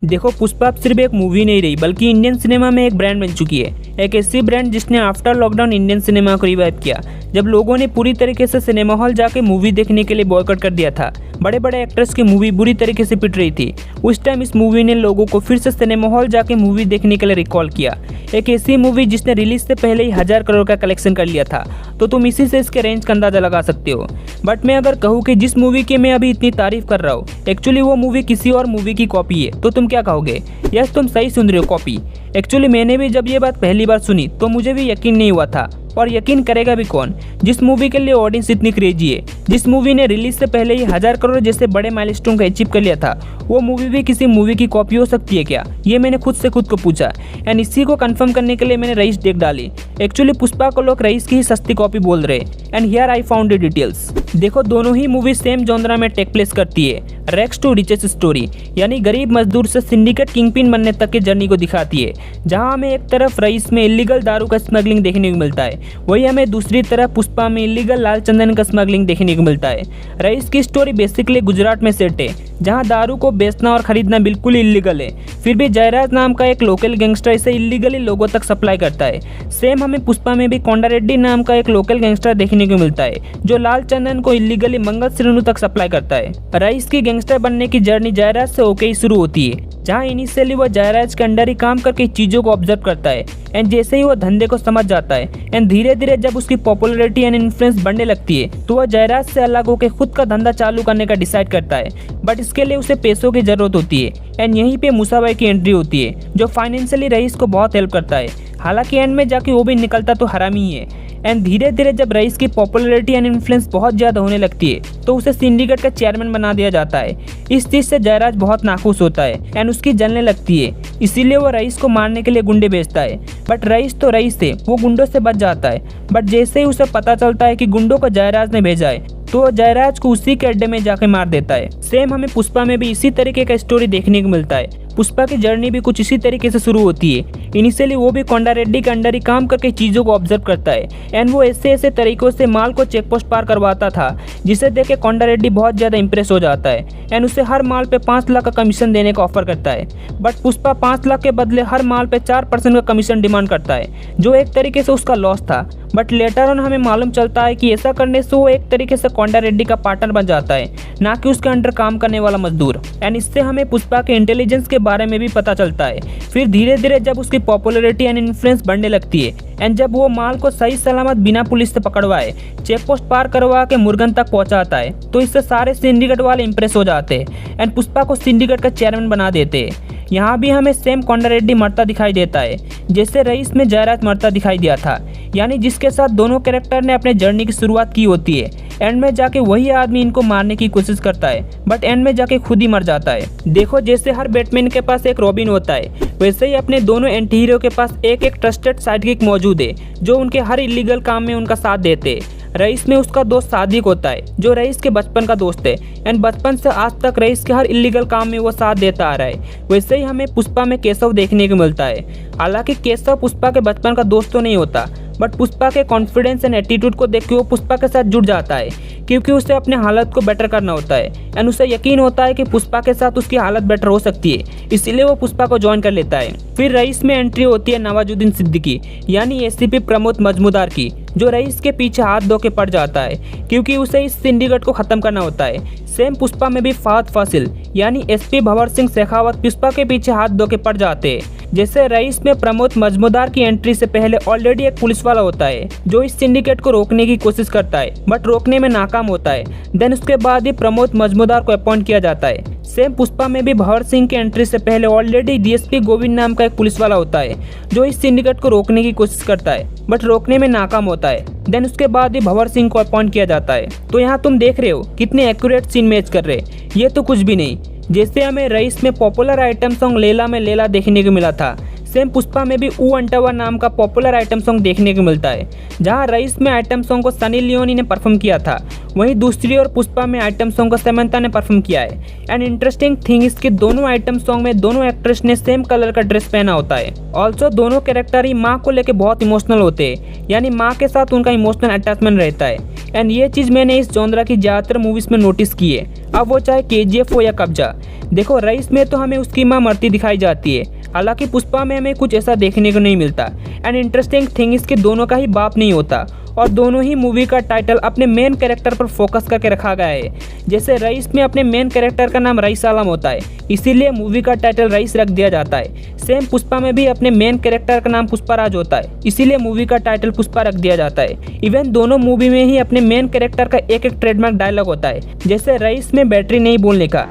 देखो, पुष्पा अब सिर्फ एक मूवी नहीं रही बल्कि इंडियन सिनेमा में एक ब्रांड बन चुकी है। एक ऐसी ब्रांड जिसने आफ्टर लॉकडाउन इंडियन सिनेमा को रिवाइव किया, जब लोगों ने पूरी तरीके से सिनेमा हॉल जाके मूवी देखने के लिए बॉयकॉट कर दिया था। बड़े बड़े एक्टर्स की मूवी बुरी तरीके से पिट रही थी। उस टाइम इस मूवी ने लोगों को फिर से सिनेमा हॉल जाके मूवी देखने के लिए रिकॉल किया। एक ऐसी मूवी जिसने रिलीज से पहले ही 1000 करोड़ का कलेक्शन कर लिया था, तो तुम इसी से इसके रेंज का अंदाजा लगा सकते हो। बट मैं अगर कहूँ कि जिस मूवी की मैं अभी इतनी तारीफ कर रहा हूँ एक्चुअली वो मूवी किसी और मूवी की कॉपी है, तो तुम क्या कहोगे? यस, तुम सही सुन रहे हो, कॉपी। एक्चुअली मैंने भी जब ये बात पहली बार सुनी तो मुझे भी यकीन नहीं हुआ था, और यकीन करेगा भी कौन जिस मूवी के लिए ऑडियंस इतनी क्रेजी है, जिस मूवी ने रिलीज से पहले ही 1000 करोड़ जैसे बड़े माइलस्टोन को अचीव कर लिया था, वो मूवी भी किसी मूवी की कॉपी हो सकती है क्या? ये मैंने खुद से खुद को पूछा, एंड इसी को कंफर्म करने के लिए मैंने रईस देख डाली। एक्चुअली पुष्पा को लोग रईस की ही सस्ती कॉपी बोल रहे, and here I found the details. देखो, दोनों ही मूवी सेम जॉनरा में टेक प्लेस करती है। रैग्स टू रिचेस स्टोरी, यानी गरीब मजदूर से सिंडिकेट किंगपिन बनने तक की जर्नी को दिखाती है, जहां हमें एक तरफ रईस में इलीगल दारू का स्मगलिंग देखने को मिलता है, वही हमें दूसरी तरफ पुष्पा में इलीगल लाल चंदन का स्मगलिंग देखने को मिलता है। रईस की स्टोरी बेसिकली गुजरात में सेट है, जहां दारू को बेचना और खरीदना बिल्कुल इलीगल है, फिर भी जयराज नाम का एक लोकल गैंगस्टर इसे इलीगली लोगों तक सप्लाई करता है। सेम हमें पुष्पा में भी कोंडा रेड्डी नाम का एक लोकल गैंगस्टर देखने को मिलता है, जो लाल चंदन को इलीगली मंगल श्रेणु तक सप्लाई करता है। रईस की गैंगस्टर बनने की जर्नी जयराज से होके ही शुरू होती है, जहां इनिशियली वो जयराज के अंडर ही काम करके चीजों को ऑब्जर्व करता है, एंड जैसे ही वो धंधे को समझ जाता है एंड धीरे धीरे जब उसकी पॉपुलैरिटी एंड इन्फ्लुएंस बढ़ने लगती है, तो वह जयराज से अलग होकर खुद का धंधा चालू करने का डिसाइड करता है। बट इसके लिए उसे पैसों की जरूरत होती है, एंड यहीं पे मूसा भाई की एंट्री होती है, जो फाइनेंशियली रईस को बहुत हेल्प करता है। हालांकि एंड में जाके वो भी निकलता तो हरामी ही है। एंड धीरे धीरे जब रईस की पॉपुलैरिटी एंड इन्फ्लुएंस बहुत ज़्यादा होने लगती है, तो उसे सिंडिकेट का चेयरमैन बना दिया जाता है। इस चीज़ से जयराज बहुत नाखुश होता है एंड उसकी जलने लगती है, इसीलिए वो रईस को मारने के लिए गुंडे भेजता है। बट रईस तो रईस है, वो गुंडों से बच जाता है। बट जैसे ही उसे पता चलता है कि गुंडों को जयराज ने भेजा है, तो जयराज को उसी के अड्डे में जाके मार देता है। सेम हमें पुष्पा में भी इसी तरीके का स्टोरी देखने को मिलता है। पुष्पा की जर्नी भी कुछ इसी तरीके से शुरू होती है। इनिशियली वो भी कोंडा रेड्डी के अंडर ही काम करके चीज़ों को ऑब्जर्व करता है, एंड वो ऐसे ऐसे तरीकों से माल को चेक पोस्ट पार करवाता था, जिसे देख के कोंडा रेड्डी बहुत ज़्यादा इंप्रेस हो जाता है, एंड उसे हर माल पे 5 लाख का कमीशन देने का ऑफर करता है। बट पुष्पा 5 लाख के बदले हर माल पे 4% का कमीशन डिमांड करता है, जो एक तरीके से उसका लॉस था। बट लेटर ऑन हमें मालूम चलता है कि ऐसा करने से वो एक तरीके से कोंडा रेड्डी का पार्टनर बन जाता है, ना कि उसके अंडर काम करने वाला मजदूर। एंड इससे हमें पुष्पा के इंटेलिजेंस के बारे में भी पता चलता है। फिर धीरे धीरे जब उसकी पॉपुलैरिटी एंड इन्फ्लुएंस बढ़ने लगती है, एंड जब वो माल को सही सलामत बिना पुलिस से पकड़वाए चेक पोस्ट पार करवा के मुर्गन तक पहुंचाता है, तो इससे सारे सिंडिकेट वाले इंप्रेस हो जाते हैं एंड पुष्पा को सिंडिकेट का चेयरमैन बना देते हैं। यहाँ भी हमें सेम कोंडा रेड्डी मरता दिखाई देता है, जैसे रईस में जयराज मरता दिखाई दिया था, यानी जिसके साथ दोनों कैरेक्टर ने अपने जर्नी की शुरुआत की होती है। एंड में जाके वही आदमी इनको मारने की कोशिश करता है, बट एंड में जाके खुद ही मर जाता है। देखो, जैसे हर बैटमैन के पास एक रॉबिन होता है, वैसे ही अपने दोनों एंटी हीरो के पास एक एक ट्रस्टेड साइडकिक मौजूद है, जो उनके हर इलीगल काम में उनका साथ देते हैं। रईस में उसका दोस्त सादिक होता है, जो रईस के बचपन का दोस्त है, एंड बचपन से आज तक रईस के हर इलीगल काम में वो साथ देता आ रहा है। वैसे ही हमें पुष्पा में केशव देखने को मिलता है। हालांकि केशव पुष्पा के बचपन का दोस्त तो नहीं होता, बट पुष्पा के कॉन्फिडेंस एंड एटीट्यूड को देख के वो पुष्पा के साथ जुड़ जाता है, क्योंकि उसे अपने हालत को बेटर करना होता है, एंड उसे यकीन होता है कि पुष्पा के साथ उसकी हालत बेटर हो सकती है, इसीलिए वो पुष्पा को ज्वाइन कर लेता है। फिर रईस में एंट्री होती है नवाजुद्दीन सिद्दीकी, यानी एसीपी प्रमोद मजमुदार की, जो रईस के पीछे हाथ धो के पड़ जाता है, क्योंकि उसे इस सिंडिकेट को खत्म करना होता है। सेम पुष्पा में भी फाहद फासिल, यानी एसपी भंवर सिंह शेखावत पुष्पा के पीछे हाथ धो के पड़ जाते हैं। जैसे रईस में प्रमोद मजमुदार की एंट्री से पहले ऑलरेडी एक पुलिस वाला होता है, जो इस सिंडिकेट को रोकने की कोशिश करता है, बट रोकने में नाकाम होता है। देन उसके बाद ही प्रमोद मजमुदार को अपॉइंट किया जाता है। सेम पुष्पा में भी भंवर सिंह की एंट्री से पहले ऑलरेडी डीएसपी गोविंद नाम का एक पुलिस वाला होता है, जो इस सिंडिकेट को रोकने की कोशिश करता है, बट रोकने में नाकाम होता है। देन उसके बाद ही भंवर सिंह को अपॉइंट किया जाता है। तो यहाँ तुम देख रहे हो कितने एक्यूरेट सीन मैच कर रहे, ये तो कुछ भी नहीं। जैसे हमें रईस में पॉपुलर आइटम सॉन्ग लैला में लैला देखने को मिला था, सेम पुष्पा में भी ऊ अंटावा नाम का पॉपुलर आइटम सॉन्ग देखने को मिलता है, जहां रईस में आइटम सॉन्ग को सनी लियोनी ने परफॉर्म किया था, वहीं दूसरी ओर पुष्पा में आइटम सॉन्ग को समंथा ने परफॉर्म किया है। एंड इंटरेस्टिंग थिंग इसके दोनों आइटम सॉन्ग में दोनों एक्ट्रेस ने सेम कलर का ड्रेस पहना होता है। ऑल्सो दोनों कैरेक्टर ही माँ को लेकर बहुत इमोशनल होते हैं, यानी माँ के साथ उनका इमोशनल अटैचमेंट रहता है। एंड ये चीज़ मैंने इस जॉनरा की ज़्यादातर मूवीज़ में नोटिस की है, अब वो चाहे KGF हो या कब्जा। देखो रईस में तो हमें उसकी माँ मरती दिखाई जाती है, हालांकि पुष्पा में हमें कुछ ऐसा देखने को नहीं मिलता। एंड इंटरेस्टिंग थिंग इसके दोनों का ही बाप नहीं होता और दोनों ही मूवी का टाइटल अपने मेन कैरेक्टर पर फोकस करके रखा गया है। जैसे रईस में अपने मेन कैरेक्टर का नाम रईस आलम होता है, इसीलिए मूवी का टाइटल रईस रख दिया जाता है। सेम पुष्पा में भी अपने मेन कैरेक्टर का नाम पुष्पाराज होता है, इसीलिए मूवी का टाइटल पुष्पा रख दिया जाता है। इवन दोनों मूवी में ही अपने मेन कैरेक्टर का एक एक ट्रेडमार्क डायलॉग होता है, जैसे रईस में बैटरी नहीं बोलने का,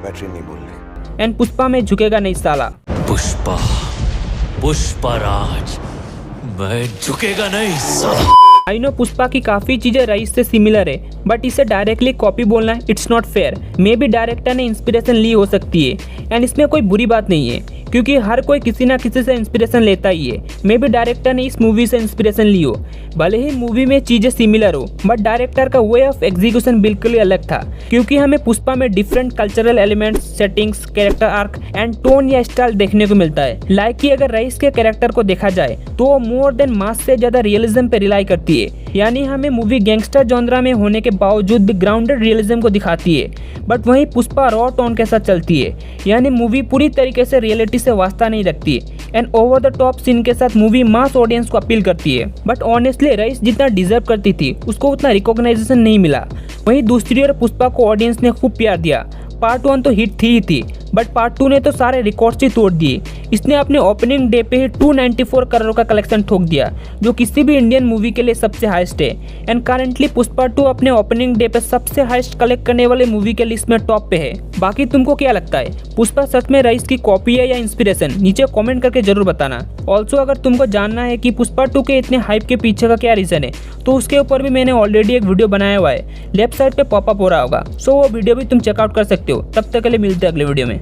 बैटरी नहीं बोलने, एंड पुष्पा में झुकेगा नहीं साला। पुष्पा, पुष्पाराज, मैं झुकेगा नहीं साला। आई नो पुष्पा की काफ़ी चीज़ें रईस से सिमिलर है, बट इसे डायरेक्टली कॉपी बोलना it's not fair. May be director ने इंस्पिरेशन ली हो सकती है, एंड इसमें कोई बुरी बात नहीं है, क्योंकि हर कोई किसी ना किसी से इंस्पिरेशन लेता ही है। मे बी डायरेक्टर ने इस मूवी से इंस्पिरेशन ली हो, भले ही मूवी में चीज़ें सिमिलर हो, बट डायरेक्टर का वे ऑफ एग्जीक्यूशन बिल्कुल ही अलग था, क्योंकि हमें पुष्पा में different cultural elements, settings, character arc and tone या स्टाइल देखने को मिलता है। लाइक कि अगर रईस के कैरेक्टर को देखा जाए तो वो मोर देन मास से ज़्यादा रियलिज्म पे रिलाई करती है, यानी हमें मूवी गैंगस्टर जॉनरा में होने के बावजूद भी ग्राउंडेड रियलिज्म को दिखाती है। बट वहीं पुष्पा रॉ टोन के साथ चलती है, यानी मूवी पूरी तरीके से रियलिटी से वास्ता नहीं रखती and over the top scene के साथ मूवी मास ऑडियंस को अपील करती है। बट ऑनेस्टली रईस जितना डिजर्व करती थी उसको उतना रिकॉग्नाइजेशन नहीं मिला। वहीं दूसरी ओर पुष्पा को ऑडियंस ने खूब प्यार दिया। पार्ट 1 तो हिट थी ही थी, बट पार्ट 2 ने तो सारे रिकॉर्ड्स ही तोड़ दिए। इसने अपने ओपनिंग डे पे ही 294 करोड़ का कलेक्शन ठोक दिया, जो किसी भी इंडियन मूवी के लिए सबसे हाईएस्ट है। एंड करंटली पुष्पा 2 अपने ओपनिंग डे पे सबसे हाईएस्ट कलेक्ट करने वाले मूवी के लिस्ट में टॉप पे है। बाकी तुमको क्या लगता है, पुष्पा सच में रईस की कॉपी है या इंस्पिरेशन? नीचे कॉमेंट करके जरूर बताना। ऑल्सो अगर तुमको जानना है कि पुष्पा 2 के इतने हाइप के पीछे का क्या रीजन है, तो उसके ऊपर भी मैंने ऑलरेडी एक वीडियो बनाया हुआ है, लेफ्ट साइड पे पॉपअप हो रहा होगा, सो वो वीडियो भी तुम चेकआउट कर सकते हो। तब तक के लिए मिलते हैं अगले वीडियो में।